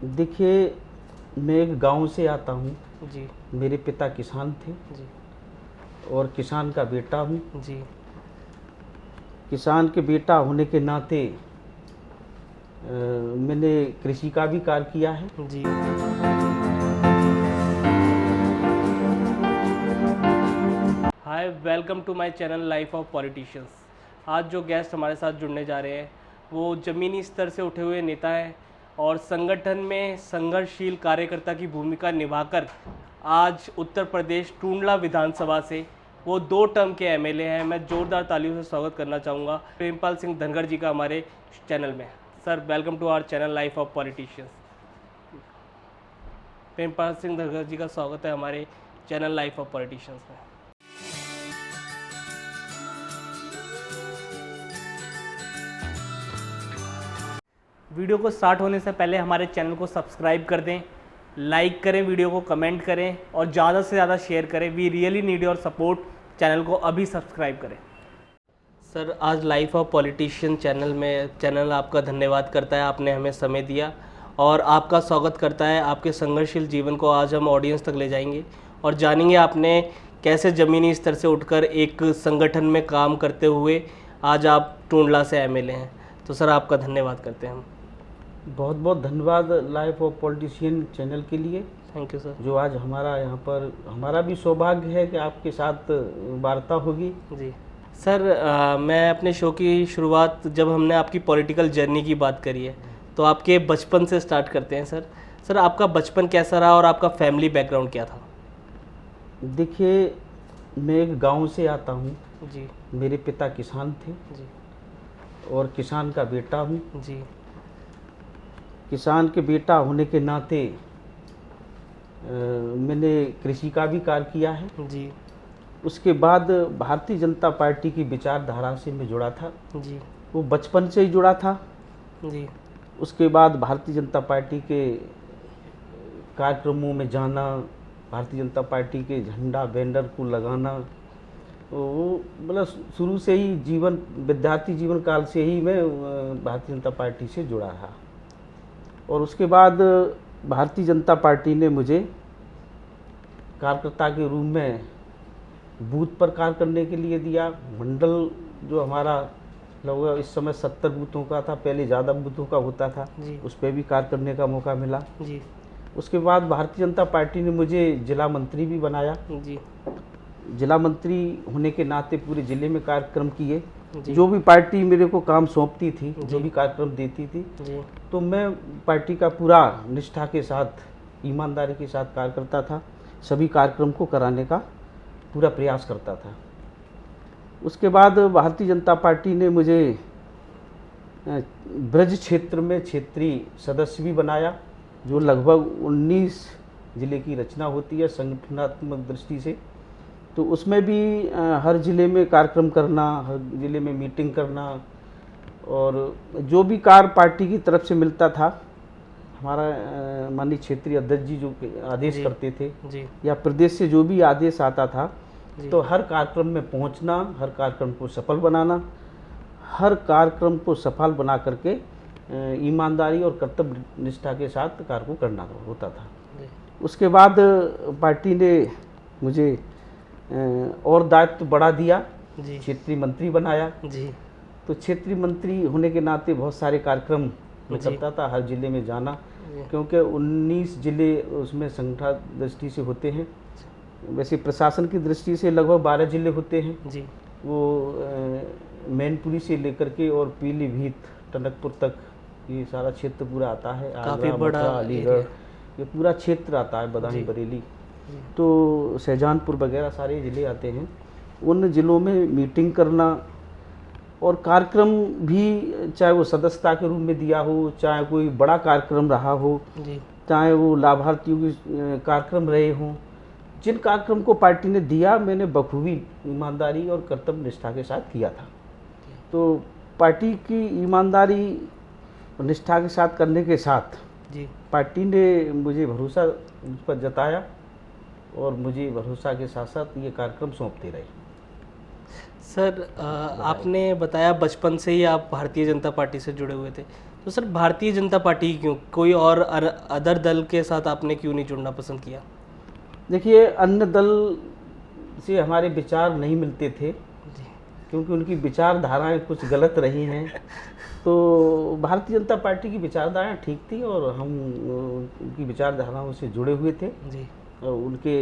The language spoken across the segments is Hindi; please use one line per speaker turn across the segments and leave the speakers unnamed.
देखिए, मैं एक गांव से आता हूँ।
जी।
मेरे पिता किसान थे
जी।
और किसान का बेटा हूँ।
जी।
किसान के बेटा होने के नाते मैंने कृषि का भी कार्य किया है।
जी। Hi, welcome to my channel life of politicians. आज जो गेस्ट हमारे साथ जुड़ने जा रहे हैं वो ज़मीनी स्तर से उठे हुए नेता हैं और संगठन में संघर्षशील कार्यकर्ता की भूमिका निभाकर आज उत्तर प्रदेश टूंडला विधानसभा से वो 2 टर्म के एमएलए हैं। मैं जोरदार तालियों से स्वागत करना चाहूँगा प्रेमपाल सिंह धनखड़ जी का हमारे चैनल में। Sir, welcome to our channel life of politicians. Prempal Singh Dhankhar ji का स्वागत है हमारे चैनल लाइफ ऑफ पॉलिटिशियंस में। वीडियो को स्टार्ट होने से पहले हमारे चैनल को सब्सक्राइब कर दें, लाइक करें, वीडियो को कमेंट करें और ज़्यादा से ज़्यादा शेयर करें। We really need your support. Channel को अभी सब्सक्राइब करें। सर, आज लाइफ ऑफ पॉलिटिशियन चैनल आपका धन्यवाद करता है, आपने हमें समय दिया और आपका स्वागत करता है। आपके संघर्षशील जीवन को आज हम ऑडियंस तक ले जाएंगे और जानेंगे आपने कैसे ज़मीनी स्तर से उठकर एक संगठन में काम करते हुए आज आप टूंडला से एमएलए हैं। तो सर, आपका धन्यवाद करते हैं हम।
बहुत बहुत धन्यवाद लाइफ ऑफ पॉलिटिशियन चैनल के लिए,
थैंक यू सर।
जो आज हमारा यहाँ पर हमारा भी सौभाग्य है कि आपके साथ वार्ता होगी।
जी सर, मैं अपने शो की शुरुआत, जब हमने आपकी पॉलिटिकल जर्नी की बात करी है तो आपके बचपन से स्टार्ट करते हैं। सर आपका बचपन कैसा रहा और आपका फैमिली बैकग्राउंड क्या था?
देखिए, मैं एक गांव से आता हूँ।
जी।
मेरे पिता किसान थे
जी।
और किसान का बेटा हूँ।
जी।
किसान के बेटा होने के नाते मैंने कृषि का भी कार्य किया है।
जी।
उसके बाद भारतीय जनता पार्टी की विचारधारा से मैं जुड़ा था।
जी।
वो बचपन से ही जुड़ा था।
जी।
उसके बाद भारतीय जनता पार्टी के कार्यक्रमों में जाना, भारतीय जनता पार्टी के झंडा बैनर को लगाना, वो मतलब शुरू से ही विद्यार्थी जीवन काल से ही मैं भारतीय जनता पार्टी से जुड़ा रहा। और उसके बाद भारतीय जनता पार्टी ने मुझे कार्यकर्ता के रूप में बूथ पर कार्य करने के लिए दिया। मंडल जो हमारा लगभग इस समय 70 बूथों का था, पहले ज़्यादा बूथों का होता था, उस पर भी कार्य करने का मौका मिला।
जी।
उसके बाद भारतीय जनता पार्टी ने मुझे जिला मंत्री भी बनाया।
जी।
जिला मंत्री होने के नाते पूरे जिले में कार्यक्रम किए।
जी।
जो भी पार्टी मेरे को काम सौंपती थी, जो भी कार्यक्रम देती थी,
जी।
तो मैं पार्टी का पूरा निष्ठा के साथ, ईमानदारी के साथ कार्य करता था। सभी कार्यक्रम को कराने का पूरा प्रयास करता था। उसके बाद भारतीय जनता पार्टी ने मुझे ब्रज क्षेत्र में क्षेत्रीय सदस्य भी बनाया, जो लगभग 19 जिले की रचना होती है संगठनात्मक दृष्टि से। तो उसमें भी हर जिले में कार्यक्रम करना, हर जिले में मीटिंग करना, और जो भी कार्य पार्टी की तरफ से मिलता था, हमारा माननीय क्षेत्रीय अध्यक्ष जी जो आदेश करते थे,
जी।
या प्रदेश से जो भी आदेश आता था, तो हर कार्यक्रम में पहुंचना, हर कार्यक्रम को सफल बनाना, हर कार्यक्रम को सफल बना करके ईमानदारी और कर्तव्य निष्ठा के साथ कार्य को करना होता था। उसके बाद पार्टी ने मुझे और दायित्व बढ़ा दिया, क्षेत्रीय मंत्री बनाया।
जी।
तो क्षेत्रीय मंत्री होने के नाते बहुत सारे कार्यक्रम मैं करता था, हर जिले में जाना, क्योंकि 19 जिले उसमें संगठन दृष्टि से होते हैं। वैसे प्रशासन की दृष्टि से लगभग 12 जिले होते हैं।
जी।
वो मैनपुरी से लेकर के और पीलीभीत, टनकपुर तक ये सारा क्षेत्र पूरा आता है।
काफ़ी बड़ा
अलीगढ़, ये पूरा क्षेत्र आता है, बदायूं, बरेली, तो शाहजहांपुर वगैरह सारे ज़िले आते हैं। उन ज़िलों में मीटिंग करना और कार्यक्रम भी, चाहे वो सदस्यता के रूप में दिया हो, चाहे कोई बड़ा कार्यक्रम रहा हो, चाहे वो लाभार्थियों की कार्यक्रम रहे हों, जिन कार्यक्रम को पार्टी ने दिया, मैंने बखूबी ईमानदारी और कर्तव्य निष्ठा के साथ किया था। तो पार्टी की ईमानदारी और निष्ठा के साथ करने के साथ पार्टी ने मुझे भरोसा मुझ पर जताया और मुझे भरोसा के साथ साथ ये कार्यक्रम सौंपते रहे।
सर, आपने बताया बचपन से ही आप भारतीय जनता पार्टी से जुड़े हुए थे, तो सर भारतीय जनता पार्टी क्यों, कोई और अदर दल के साथ आपने क्यों नहीं जुड़ना पसंद किया?
देखिए, अन्य दल से हमारे विचार नहीं मिलते थे
जी।
क्योंकि उनकी विचारधाराएं कुछ गलत रही हैं। तो भारतीय जनता पार्टी की विचारधाराएं ठीक थी और हम उनकी विचारधाराओं से जुड़े हुए थे।
जी।
और उनके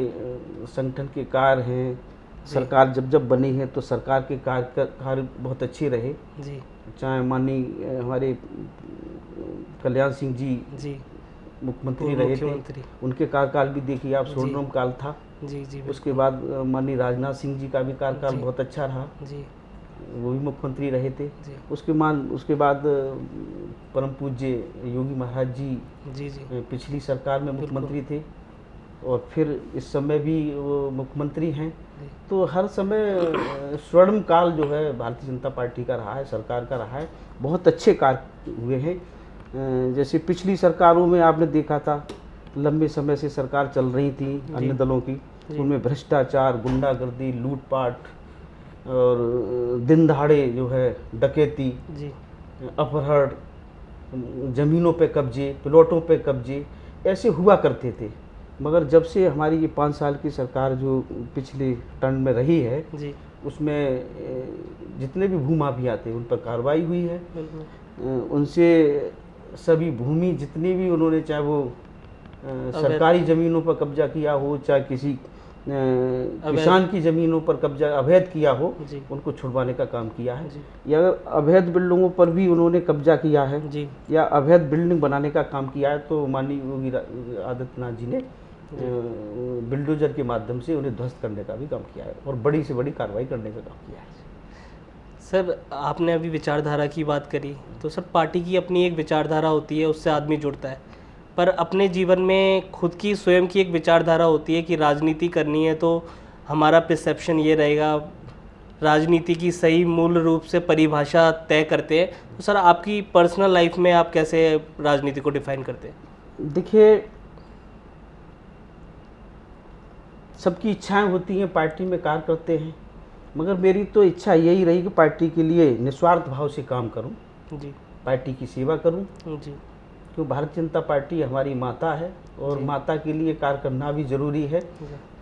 संगठन के कार्य हैं, सरकार जब जब बनी है तो सरकार के कार्य बहुत अच्छे रहे।
जी।
चाहे माननीय हमारे कल्याण सिंह जी मुख्यमंत्री रहे थे, उनके कार्यकाल भी देखिए आप, स्वर्णिम काल था।
जी।
उसके बाद माननीय राजनाथ सिंह जी का भी कार्यकाल बहुत अच्छा रहा
जी,
वो भी मुख्यमंत्री रहे थे।
जी।
उसके बाद परम पूज्य योगी महाराज
जी
पिछली सरकार में मुख्यमंत्री थे और फिर इस समय भी वो मुख्यमंत्री हैं। तो हर समय स्वर्णिम काल जो है भारतीय जनता पार्टी का रहा है, सरकार का रहा है। बहुत अच्छे कार्य हुए हैं। जैसे पिछली सरकारों में आपने देखा था, लंबे समय से सरकार चल रही थी अन्य दलों की, उनमें भ्रष्टाचार, गुंडागर्दी, लूटपाट और दिन दहाड़े जो है डकैती, अपहरण, ज़मीनों पे कब्जे, प्लॉटों पे कब्जे ऐसे हुआ करते थे। मगर जब से हमारी ये 5 साल की सरकार जो पिछले टर्म में रही है
जी,
उसमें जितने भी भूमाफिया थे उन पर कार्रवाई हुई है। उनसे सभी भूमि जितनी भी उन्होंने, चाहे वो सरकारी ज़मीनों पर कब्जा किया हो, चाहे किसी किसान की ज़मीनों पर कब्जा अवैध किया हो, उनको छुड़वाने का काम किया है। या अगर अवैध बिल्डिंगों पर भी उन्होंने कब्जा किया है या अवैध बिल्डिंग बनाने का काम किया है तो माननीय योगी आदित्यनाथ जी ने बिल्डोजर के माध्यम से उन्हें ध्वस्त करने का भी काम किया है और बड़ी से बड़ी कार्रवाई करने का काम किया है।
सर आपने अभी विचारधारा की बात करी, तो सर पार्टी की अपनी एक विचारधारा होती है, उससे आदमी जुड़ता है, पर अपने जीवन में खुद की स्वयं की एक विचारधारा होती है कि राजनीति करनी है तो हमारा परसेप्शन ये रहेगा, राजनीति की सही मूल रूप से परिभाषा तय करते हैं। तो सर आपकी पर्सनल लाइफ में आप कैसे राजनीति को डिफाइन करते हैं?
देखिए, सबकी इच्छाएं होती हैं, पार्टी में कार्य करते हैं, मगर मेरी तो इच्छा यही रही कि पार्टी के लिए निस्वार्थ भाव से काम करूं, जी, पार्टी की सेवा करूं, जी, क्यों भारतीय जनता पार्टी हमारी माता है और माता के लिए कार्य करना भी जरूरी है।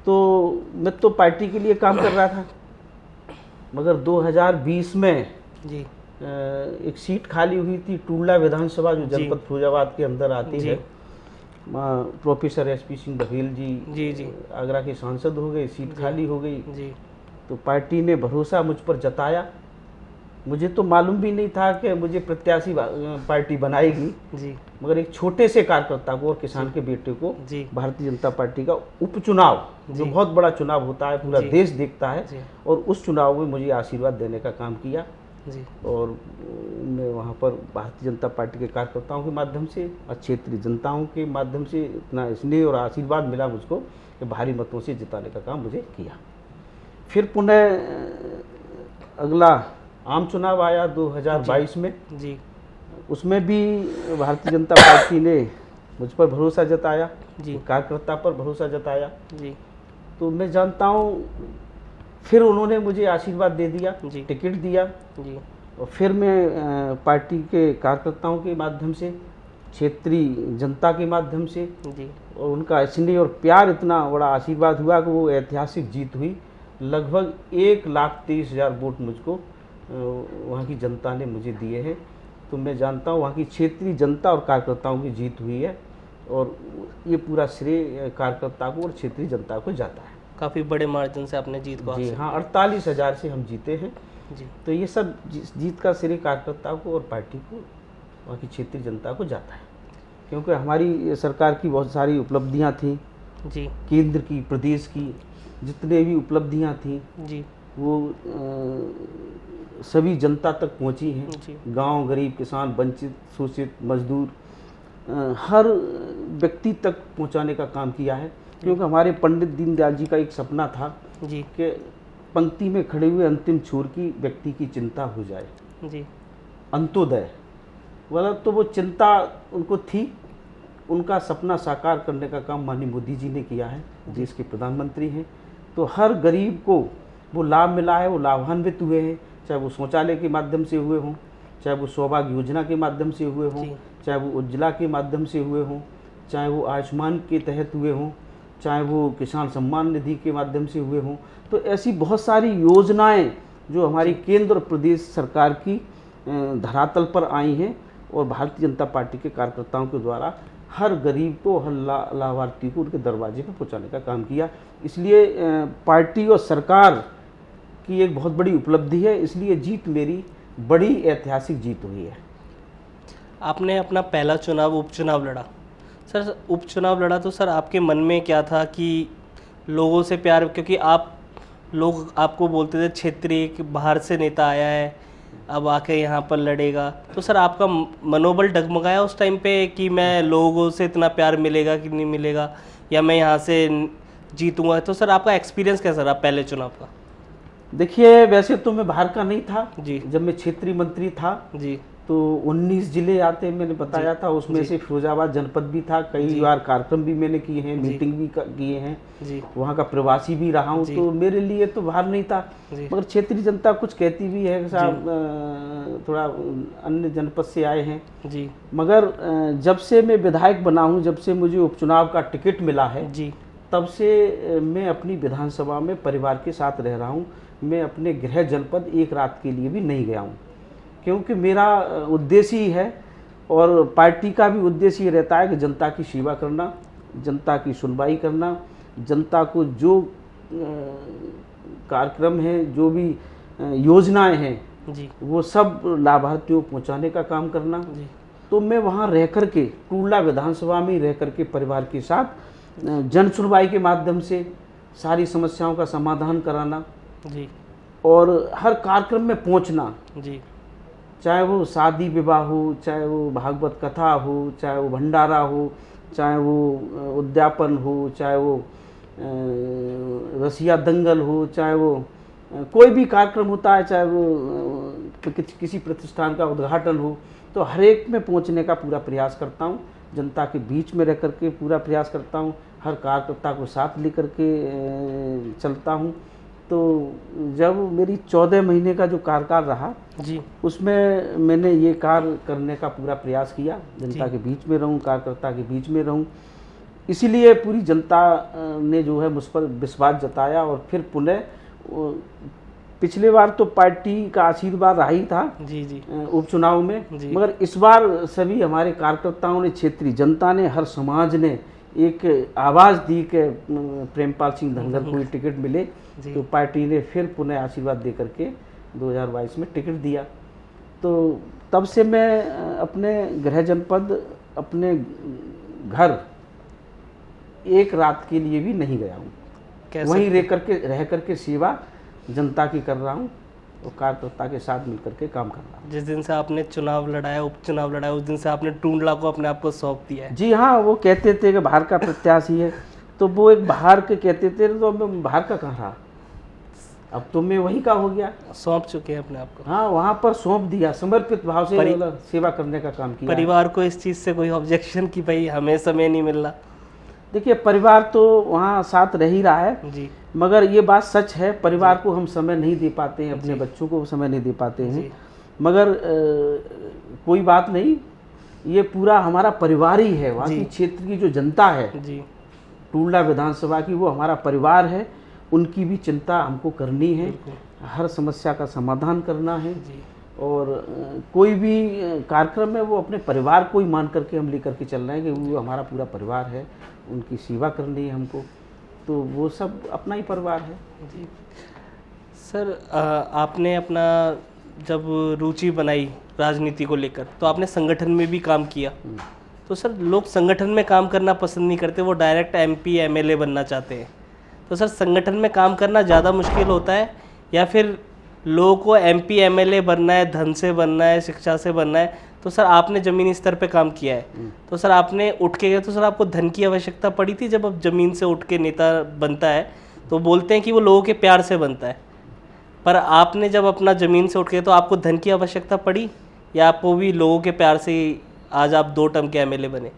तो मैं तो पार्टी के लिए काम कर रहा था, मगर 2020 में जी एक सीट खाली हुई थी, टुंडला विधानसभा जो जनपद फिरोजाबाद के अंदर आती है। प्रोफेसर एसपी सिंह बघेल जी आगरा के सांसद हो गए, सीट खाली हो गई जी। तो पार्टी ने भरोसा मुझ पर जताया। मुझे तो मालूम भी नहीं था कि मुझे प्रत्याशी पार्टी बनाएगी जी, मगर एक छोटे से कार्यकर्ता को और किसान के बेटे को भारतीय जनता पार्टी का उपचुनाव, जो बहुत बड़ा चुनाव होता है, पूरा देश देखता है, और उस चुनाव में मुझे आशीर्वाद देने का काम किया जी। और मैं वहाँ पर भारतीय जनता पार्टी के कार्यकर्ताओं के माध्यम से और क्षेत्रीय जनताओं के माध्यम से इतना स्नेह और आशीर्वाद मिला मुझको कि भारी मतों से जिताने का काम मुझे किया। फिर पुनः अगला आम चुनाव आया 2022 में जी। उसमें भी भारतीय जनता पार्टी ने मुझ पर भरोसा जताया जी, कार्यकर्ता पर भरोसा जताया जी। तो मैं जानता हूँ, फिर उन्होंने मुझे आशीर्वाद दे दिया, टिकट दिया जी। और फिर मैं पार्टी के कार्यकर्ताओं के माध्यम से, क्षेत्रीय जनता के माध्यम से जी, और उनका स्नेह और प्यार, इतना बड़ा आशीर्वाद हुआ कि वो ऐतिहासिक जीत हुई। लगभग 1,23,000 वोट मुझको वहाँ की जनता ने मुझे दिए हैं। तो मैं जानता हूँ वहाँ की क्षेत्रीय जनता और कार्यकर्ताओं की जीत हुई है और ये पूरा श्रेय कार्यकर्ता को और क्षेत्रीय जनता को जाता है।
काफ़ी बड़े मार्जिन से आपने जीत को
जी हाँ, 48,000 से हम जीते हैं जी। तो ये सब जीत का श्रेय कार्यकर्ता को और पार्टी को, वहाँ की क्षेत्रीय जनता को जाता है, क्योंकि हमारी सरकार की बहुत सारी उपलब्धियाँ थी जी, केंद्र की, प्रदेश की जितने भी उपलब्धियाँ थी जी, वो सभी जनता तक पहुँची हैं। गांव, गरीब, किसान, वंचित, शोषित, मजदूर, हर व्यक्ति तक पहुँचाने का काम किया है। क्योंकि हमारे पंडित दीनदयाल जी का एक सपना था जी कि पंक्ति में खड़े हुए अंतिम छोर की व्यक्ति की चिंता हो जाए जी, अंत्योदय वाला। तो वो चिंता उनको थी, उनका सपना साकार करने का काम माननीय मोदी जी ने किया है, देश के प्रधानमंत्री हैं। तो हर गरीब को वो लाभ मिला है, वो लाभान्वित हुए हैं, चाहे वो शौचालय के माध्यम से हुए हों, चाहे वो सौभाग्य योजना के माध्यम से हुए हों, चाहे वो उज्ज्वला के माध्यम से हुए हों, चाहे वो आयुष्मान के तहत हुए हों, चाहे वो किसान सम्मान निधि के माध्यम से हुए हों। तो ऐसी बहुत सारी योजनाएं जो हमारी केंद्र और प्रदेश सरकार की धरातल पर आई हैं और भारतीय जनता पार्टी के कार्यकर्ताओं के द्वारा हर गरीब को, हर लाभार्थी को उनके दरवाजे पर पहुंचाने का काम किया। इसलिए पार्टी और सरकार की एक बहुत बड़ी उपलब्धि है, इसलिए जीत मेरी बड़ी ऐतिहासिक जीत हुई है।
आपने अपना पहला चुनाव उपचुनाव लड़ा सर, उपचुनाव लड़ा तो सर आपके मन में क्या था कि लोगों से प्यार, क्योंकि लोग आपको बोलते थे क्षेत्रीय बाहर से नेता आया है, अब आके यहाँ पर लड़ेगा, तो सर आपका मनोबल डगमगाया उस टाइम पे कि मैं लोगों से इतना प्यार मिलेगा कि नहीं मिलेगा, या मैं यहाँ से जीतूंगा? तो सर आपका एक्सपीरियंस कैसा रहा पहले चुनाव का?
देखिए, वैसे तो मैं बाहर का नहीं था
जी,
जब मैं क्षेत्रीय मंत्री था
जी,
तो 19 जिले आते मैंने बताया था, उसमें से फिरोजाबाद जनपद भी था। कई बार कार्यक्रम भी मैंने किए हैं, मीटिंग भी किए हैं, वहाँ का प्रवासी भी रहा हूँ, तो मेरे लिए तो बाहर नहीं था। मगर क्षेत्रीय जनता कुछ कहती भी है कि साहब थोड़ा अन्य जनपद से आए हैं जी। मगर जब से मैं विधायक बना हूँ, जब से मुझे उपचुनाव का टिकट मिला है जी, तब से मैं अपनी विधानसभा में परिवार के साथ रह रहा हूँ। मैं अपने गृह जनपद एक रात के लिए भी नहीं गया हूँ, क्योंकि मेरा उद्देश्य ही है और पार्टी का भी उद्देश्य ये रहता है कि जनता की सेवा करना, जनता की सुनवाई करना, जनता को जो कार्यक्रम है, जो भी योजनाएं हैं जी, वो सब लाभार्थियों को पहुंचाने का काम करना जी। तो मैं वहाँ रह कर के, टूडला विधानसभा में रह कर के परिवार के साथ जन सुनवाई के माध्यम से सारी समस्याओं का समाधान कराना जी, और हर कार्यक्रम में पहुँचना जी, चाहे वो शादी विवाह हो, चाहे वो भागवत कथा हो, चाहे वो भंडारा हो, चाहे वो उद्यापन हो, चाहे वो रसिया दंगल हो, चाहे वो कोई भी कार्यक्रम होता है, चाहे वो किसी प्रतिष्ठान का उद्घाटन हो, तो हर एक में पहुंचने का पूरा प्रयास करता हूं। जनता के बीच में रह करके पूरा प्रयास करता हूं, हर कार्यकर्ता को साथ लेकर के चलता हूं। तो जब मेरी 14 महीने का जो कार्यकाल रहा जी, उसमें मैंने ये कार्य करने का पूरा प्रयास किया, जनता के बीच में रहूं, कार्यकर्ता के बीच में रहूं। इसीलिए पूरी जनता ने जो है मुझ पर विश्वास जताया और फिर पुनः, पिछले बार तो पार्टी का आशीर्वाद रहा ही था जी जी उपचुनाव में, मगर इस बार सभी हमारे कार्यकर्ताओं ने, क्षेत्रीय जनता ने, हर समाज ने एक आवाज़ दी कि प्रेमपाल सिंह धनगर को टिकट मिले, तो पार्टी ने फिर पुनः आशीर्वाद दे करके 2022 में टिकट दिया। तो तब से मैं अपने गृह जनपद, अपने घर एक रात के लिए भी नहीं गया हूँ। वहीं रह करके सेवा जनता की कर रहा हूँ और कार्यकर्ता के साथ मिलकर के काम कर रहा हूँ।
जिस दिन से आपने चुनाव लड़ाया, उपचुनाव लड़ाया, उस दिन से आपने टूंडला को अपने आप को सौंप दिया है।
जी हाँ, वो कहते थे कि बाहर का प्रत्याशी है, तो वो एक बाहर के कहते थे, तो अब बाहर का कहाँ रहा, अब तो मैं वहीं का हो गया,
सौंप चुके हैं अपने आप को।
हाँ, वहाँ पर सौंप दिया, समर्पित भाव से सेवा करने का काम किया।
परिवार को इस चीज़ से कोई ऑब्जेक्शन कि भाई हमें समय नहीं मिल रहा?
देखिए, परिवार तो वहाँ साथ रह ही रहा है जी, मगर ये बात सच है, परिवार को हम समय नहीं दे पाते हैं, अपने बच्चों को समय नहीं दे पाते हैं, मगर कोई बात नहीं, ये पूरा हमारा परिवार ही है। वहाँ की क्षेत्र की जो जनता है जी, टूडला विधानसभा की, वो हमारा परिवार है। उनकी भी चिंता हमको करनी है, हर समस्या का समाधान करना है जी। और कोई भी कार्यक्रम है वो अपने परिवार को ही मान करके हम लेकर के चल रहे हैं कि वो हमारा पूरा परिवार है, उनकी सेवा करनी है हमको, तो वो सब अपना ही परिवार है जी।
सर, आपने अपना जब रुचि बनाई राजनीति को लेकर, तो आपने संगठन में भी काम किया। तो सर, लोग संगठन में काम करना पसंद नहीं करते, वो डायरेक्ट MP MLA बनना चाहते हैं। तो सर, संगठन में काम करना ज़्यादा मुश्किल होता है, या फिर लोगों को MP MLA बनना है, धन से बनना है, शिक्षा से बनना है? तो सर, आपने ज़मीनी स्तर पे काम किया है, तो सर आपने उठ के गए, तो सर आपको धन की आवश्यकता पड़ी थी? जब अब ज़मीन से उठ के नेता बनता है तो बोलते हैं कि वो लोगों के प्यार से बनता है, पर आपने जब अपना ज़मीन से उठ के, तो आपको धन की आवश्यकता पड़ी, या आपको भी लोगों के प्यार से ही आज आप 2 टर्म के MLA बने?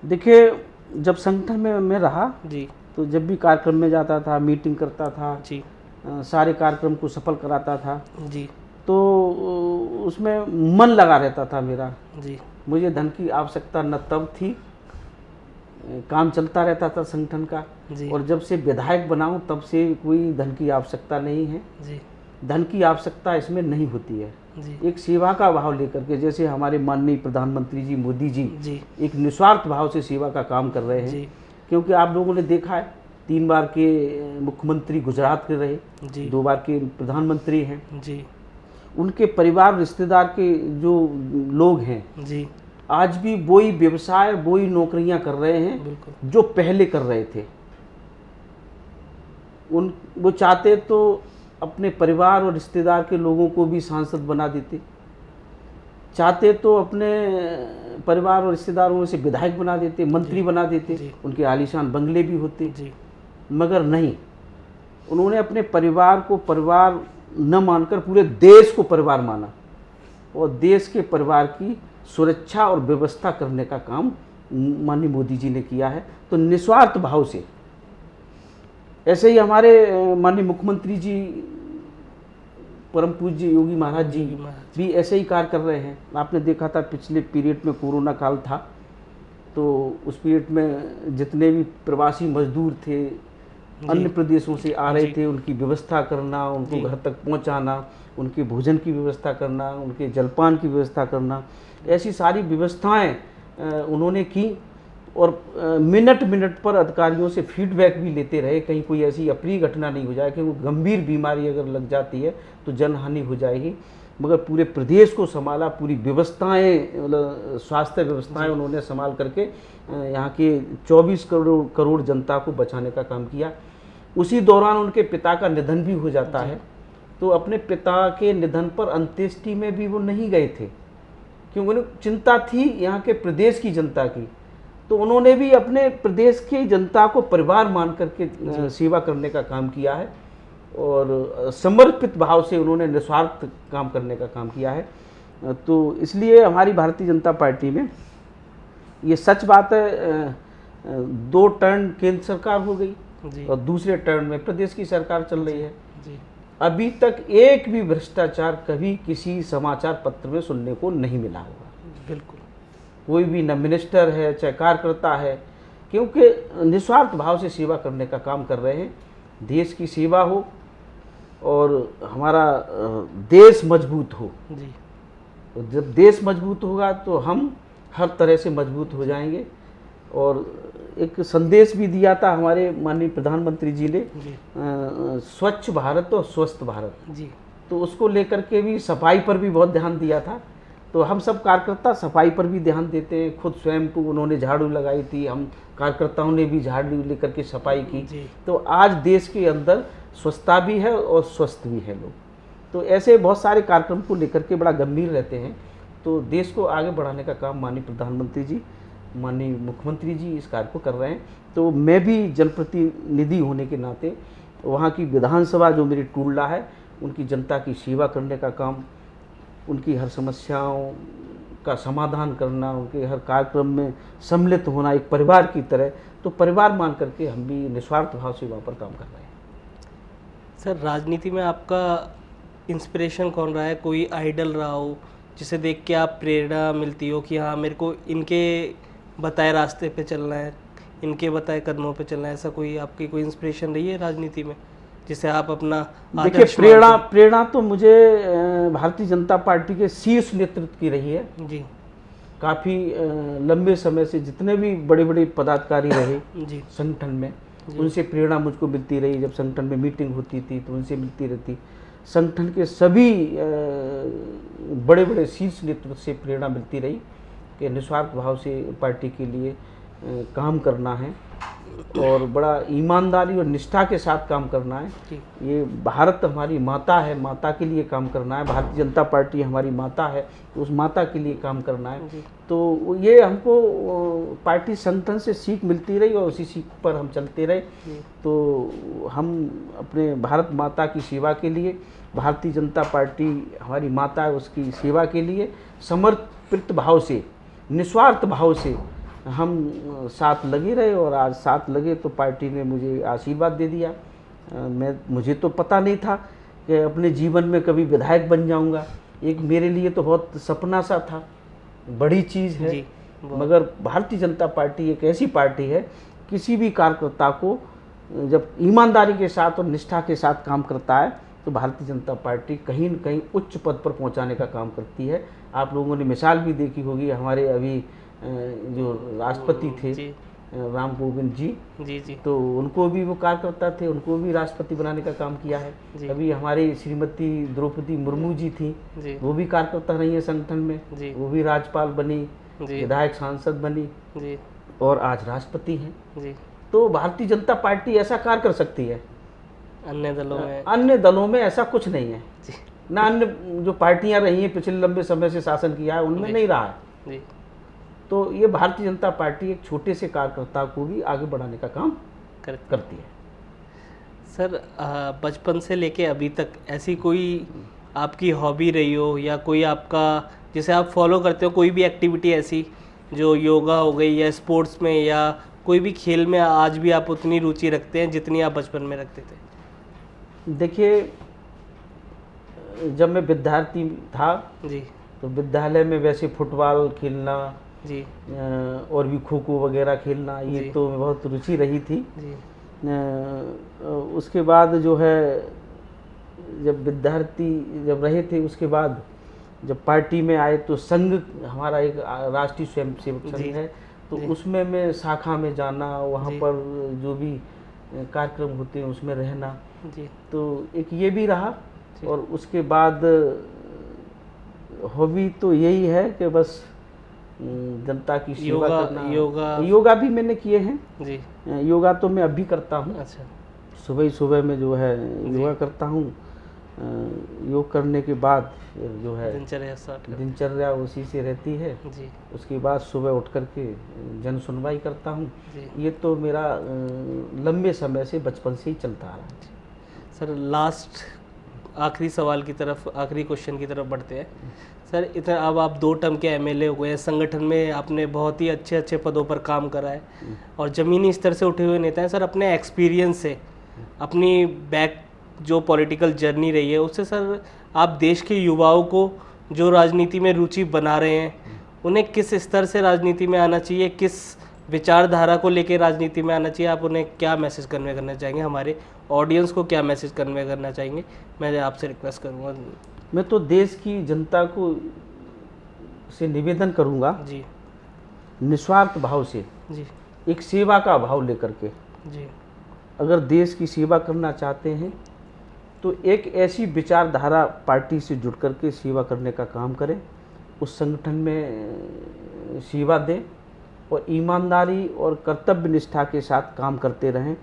देखिए, जब संगठन में मैं रहा
जी,
तो जब भी कार्यक्रम में जाता था, मीटिंग करता था जी, सारे कार्यक्रम को सफल कराता था जी, तो उसमें मन लगा रहता था मेरा
जी।
मुझे धन की आवश्यकता न तब थी, काम चलता रहता था संगठन का
जी।
और जब से विधायक बनाऊं तब से कोई धन की आवश्यकता नहीं है।
जी।
धन की आवश्यकता इसमें नहीं होती है।
जी।
एक सेवा का भाव लेकर के, जैसे हमारे माननीय प्रधानमंत्री जी मोदी जी
जी।
एक निस्वार्थ भाव से सेवा का काम कर रहे हैं।
जी।
क्योंकि आप लोगों ने देखा है 3 बार के मुख्यमंत्री गुजरात के रहे,
जी।
2 बार के प्रधानमंत्री हैं।
जी।
उनके परिवार रिश्तेदार के जो लोग हैं
जी।
आज भी वही व्यवसाय वही नौकरियां कर रहे हैं
बिल्कुल।
जो पहले कर रहे थे। वो चाहते तो अपने परिवार और रिश्तेदार के लोगों को भी सांसद बना देते, चाहते तो अपने परिवार और रिश्तेदारों से विधायक बना देते, मंत्री बना देते, उनके आलीशान बंगले भी होते। मगर नहीं, उन्होंने अपने परिवार को परिवार न मानकर पूरे देश को परिवार माना और देश के परिवार की सुरक्षा और व्यवस्था करने का काम माननीय मोदी जी ने किया है। तो निस्वार्थ भाव से, ऐसे ही हमारे माननीय मुख्यमंत्री जी परम पूज्य योगी महाराज जी भी ऐसे ही कार्य कर रहे हैं। आपने देखा था पिछले पीरियड में कोरोना काल था, तो उस पीरियड में जितने भी प्रवासी मजदूर थे अन्य प्रदेशों से आ रहे थे, उनकी व्यवस्था करना, उनको घर तक पहुंचाना, उनके भोजन की व्यवस्था करना, उनके जलपान की व्यवस्था करना, ऐसी सारी व्यवस्थाएं उन्होंने की। और मिनट मिनट पर अधिकारियों से फीडबैक भी लेते रहे, कहीं कोई ऐसी अप्रिय घटना नहीं हो जाए, क्योंकि गंभीर बीमारी अगर लग जाती है तो जनहानि हो जाएगी। मगर पूरे प्रदेश को संभाला, पूरी व्यवस्थाएं, मतलब स्वास्थ्य व्यवस्थाएं उन्होंने संभाल करके यहाँ के 24 करोड़ जनता को बचाने का काम किया। उसी दौरान उनके पिता का निधन भी हो जाता है, तो अपने पिता के निधन पर अंत्येष्टि में भी वो नहीं गए थे, क्योंकि उन्हें चिंता थी यहाँ के प्रदेश की जनता की। तो उन्होंने भी अपने प्रदेश की जनता को परिवार मान करके सेवा करने का काम किया है और समर्पित भाव से उन्होंने निस्वार्थ काम करने का काम किया है। तो इसलिए हमारी भारतीय जनता पार्टी में ये सच बात है, 2 टर्न केंद्र सरकार हो गई और दूसरे टर्न में प्रदेश की सरकार चल रही है। अभी तक एक भी भ्रष्टाचार कभी किसी समाचार पत्र में सुनने को नहीं मिला होगा।
बिल्कुल।
कोई भी न मिनिस्टर है चाहे कार्यकर्ता है, क्योंकि निस्वार्थ भाव से सेवा करने का काम कर रहे हैं। देश की सेवा हो और हमारा देश मजबूत हो। जी। तो जब देश मजबूत होगा तो हम हर तरह से मजबूत हो जाएंगे। और एक संदेश भी दिया था हमारे माननीय प्रधानमंत्री जी ने, स्वच्छ भारत और स्वस्थ भारत जी, तो उसको लेकर के भी सफाई पर भी बहुत ध्यान दिया था। तो हम सब कार्यकर्ता सफाई पर भी ध्यान देते हैं। खुद स्वयं को उन्होंने झाड़ू लगाई थी, हम कार्यकर्ताओं ने भी झाड़ू लेकर के सफाई की। तो आज देश के अंदर स्वच्छता भी है और स्वस्थ भी है लोग। तो ऐसे बहुत सारे कार्यक्रम को लेकर के बड़ा गंभीर रहते हैं। तो देश को आगे बढ़ाने का काम माननीय प्रधानमंत्री जी, माननीय मुख्यमंत्री जी इस कार्य को कर रहे हैं। तो मैं भी जनप्रतिनिधि होने के नाते वहाँ की विधानसभा जो मेरी टूडला है, उनकी जनता की सेवा करने का काम, उनकी हर समस्याओं का समाधान करना, उनके हर कार्यक्रम में सम्मिलित होना एक परिवार की तरह, तो परिवार मान करके हम भी निस्वार्थ भाव से वहाँ पर काम कर रहे हैं।
सर, राजनीति में आपका इंस्पिरेशन कौन रहा है? कोई आइडल रहा हो जिसे देख के आप प्रेरणा मिलती हो कि हाँ मेरे को इनके बताए रास्ते पे चलना है, इनके बताए कदमों पे चलना है, ऐसा कोई आपकी कोई इंस्पिरेशन रही है राजनीति में जिसे आप अपना?
देखिए, प्रेरणा तो मुझे भारतीय जनता पार्टी के शीर्ष नेतृत्व की रही है जी। काफ़ी लंबे समय से जितने भी बड़े बड़े पदाधिकारी रहे जी संगठन में, उनसे प्रेरणा मुझको मिलती रही। जब संगठन में मीटिंग होती थी तो उनसे मिलती रहती। संगठन के सभी बड़े बड़े शीर्ष नेतृत्व से प्रेरणा मिलती रही कि निस्वार्थ भाव से पार्टी के लिए काम करना है और बड़ा ईमानदारी और निष्ठा के साथ काम करना है। ये भारत हमारी माता है, माता के लिए काम करना है। भारतीय जनता पार्टी हमारी माता है, तो उस माता के लिए काम करना है। तो ये हमको पार्टी संगठन से सीख मिलती रही और उसी सीख पर हम चलते रहे। तो हम अपने भारत माता की सेवा के लिए, भारतीय जनता पार्टी हमारी माता है उसकी सेवा के लिए समर्पित भाव से, निस्वार्थ भाव से हम साथ लगे रहे। और आज साथ लगे तो पार्टी ने मुझे आशीर्वाद दे दिया। मुझे तो पता नहीं था कि अपने जीवन में कभी विधायक बन जाऊंगा, एक मेरे लिए तो बहुत सपना सा था, बड़ी चीज़ है।
जी,
मगर भारतीय जनता पार्टी एक ऐसी पार्टी है, किसी भी कार्यकर्ता को जब ईमानदारी के साथ और निष्ठा के साथ काम करता है तो भारतीय जनता पार्टी कहीं न कहीं उच्च पद पर पहुंचाने का काम करती है। आप लोगों ने मिसाल भी देखी होगी, हमारे अभी जो राष्ट्रपति थे
जी,
राम कोविंद जी,
जी,
तो उनको भी वो कार्यकर्ता थे, उनको भी राष्ट्रपति बनाने का काम किया है।
जी।
अभी हमारी श्रीमती द्रौपदी मुर्मू जी थी,
जी,
वो भी कार्यकर्ता रही है संगठन में,
जी,
वो भी राज्यपाल बनी,
जी,
विधायक सांसद बनी
जी,
और आज राष्ट्रपति हैं।
जी।
तो भारतीय जनता पार्टी ऐसा कार्य कर सकती है,
अन्य दलों में
अन्य दलों में ऐसा कुछ नहीं है।
जी,
ना अन्य जो पार्टियां रही हैं पिछले लंबे समय से शासन किया है उनमें
जी।
नहीं रहा है।
जी,
तो ये भारतीय जनता पार्टी एक छोटे से कार्यकर्ता को भी आगे बढ़ाने का काम करती है।
सर बचपन से लेके अभी तक ऐसी कोई आपकी हॉबी रही हो या कोई आपका जिसे आप फॉलो करते हो, कोई भी एक्टिविटी ऐसी जो योगा हो गई या स्पोर्ट्स में या कोई भी खेल में आज भी आप उतनी रुचि रखते हैं जितनी आप बचपन में रखते थे?
देखिए, जब मैं विद्यार्थी था
जी,
तो विद्यालय में वैसे फुटबॉल खेलना
जी,
और भी खो खो वगैरह खेलना, ये
जी।
तो बहुत रुचि रही थी।
जी,
उसके बाद जो है, जब विद्यार्थी जब रहे थे, उसके बाद जब पार्टी में आए तो संघ, हमारा एक राष्ट्रीय स्वयंसेवक
जी,
संघ है, तो
जी।
उसमें मैं शाखा में जाना, वहाँ
जी।
पर जो भी कार्यक्रम होते हैं उसमें रहना,
जी,
तो एक ये भी रहा।
जी।
और उसके बाद हॉबी तो यही है कि बस जनता की सेवा करना। योगा भी मैंने किए हैं।
जी,
योगा तो मैं अब भी करता हूँ,
अच्छा,
सुबह ही सुबह में जो है योगा करता हूँ। योग करने के बाद फिर जो है
दिनचर्या स्टार्ट कर।
दिनचर्या उसी से रहती है।
जी,
उसके बाद सुबह उठ करके जन सुनवाई करता हूँ।
जी।
ये तो मेरा लंबे समय से, बचपन से ही चलता आ रहा है।
सर लास्ट आखिरी सवाल की तरफ, आखिरी क्वेश्चन की तरफ बढ़ते हैं। सर इतना अब आप 2 टर्म के एमएलए हो गए हैं, संगठन में आपने बहुत ही अच्छे अच्छे पदों पर काम करा है और ज़मीनी स्तर से उठे हुए नेता हैं। सर अपने एक्सपीरियंस से, अपनी बैक जो पॉलिटिकल जर्नी रही है उससे सर आप देश के युवाओं को जो राजनीति में रुचि बना रहे हैं, उन्हें किस स्तर से राजनीति में आना चाहिए, किस विचारधारा को लेकर राजनीति में आना चाहिए, आप उन्हें क्या मैसेज कन्वे करना चाहेंगे, हमारे ऑडियंस को क्या मैसेज कन्वे करना चाहेंगे? मैं आपसे रिक्वेस्ट करूँगा।
मैं तो देश की जनता को से निवेदन करूँगा,
जी,
निस्वार्थ भाव से,
जी,
एक सेवा का भाव लेकर के,
जी, अगर
देश की सेवा करना चाहते हैं तो एक ऐसी विचारधारा पार्टी से जुड़ करके सेवा करने का काम करें, उस संगठन में सेवा दें और ईमानदारी और कर्तव्य निष्ठा के साथ काम करते रहें।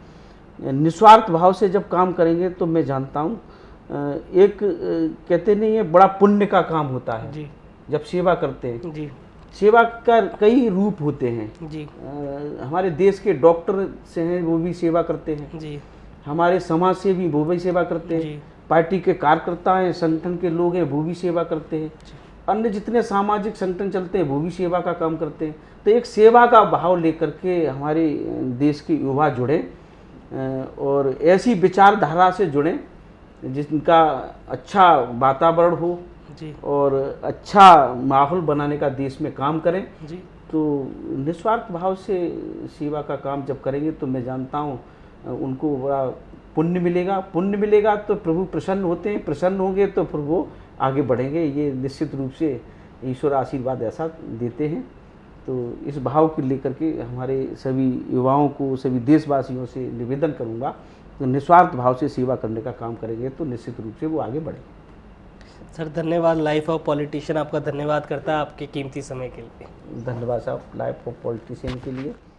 निस्वार्थ भाव से जब काम करेंगे तो मैं जानता हूँ एक कहते नहीं है, बड़ा पुण्य का काम होता है।
जी,
जब सेवा करते हैं,
जी,
सेवा का कई रूप होते हैं।
जी,
हमारे देश के डॉक्टर से हैं, वो भी सेवा करते हैं।
जी,
हमारे समाज से भी वो भी सेवा करते हैं।
जी,
पार्टी के कार्यकर्ता हैं, संगठन के लोग हैं, वो भी सेवा करते हैं। अन्य जितने सामाजिक संगठन चलते हैं वो भी सेवा का काम करते हैं। तो एक सेवा का भाव लेकर के हमारे देश के युवा जुड़े और ऐसी विचारधारा से जुड़ें जिनका अच्छा वातावरण हो
जी,
और अच्छा माहौल बनाने का देश में काम करें।
जी,
तो निस्वार्थ भाव से सेवा का काम जब करेंगे तो मैं जानता हूँ उनको बड़ा पुण्य मिलेगा। पुण्य मिलेगा तो प्रभु प्रसन्न होते हैं, प्रसन्न होंगे तो फिर वो आगे बढ़ेंगे। ये निश्चित रूप से ईश्वर आशीर्वाद ऐसा देते हैं। तो इस भाव को लेकर के हमारे सभी युवाओं को, सभी देशवासियों से निवेदन करूँगा, तो निस्वार्थ भाव से सेवा करने का काम करेंगे तो निश्चित रूप से वो आगे बढ़ेंगे।
सर धन्यवाद। लाइफ ऑफ पॉलिटिशियन आपका धन्यवाद करता है आपके कीमती समय के लिए।
धन्यवाद साहब, लाइफ ऑफ पॉलिटिशियन के लिए।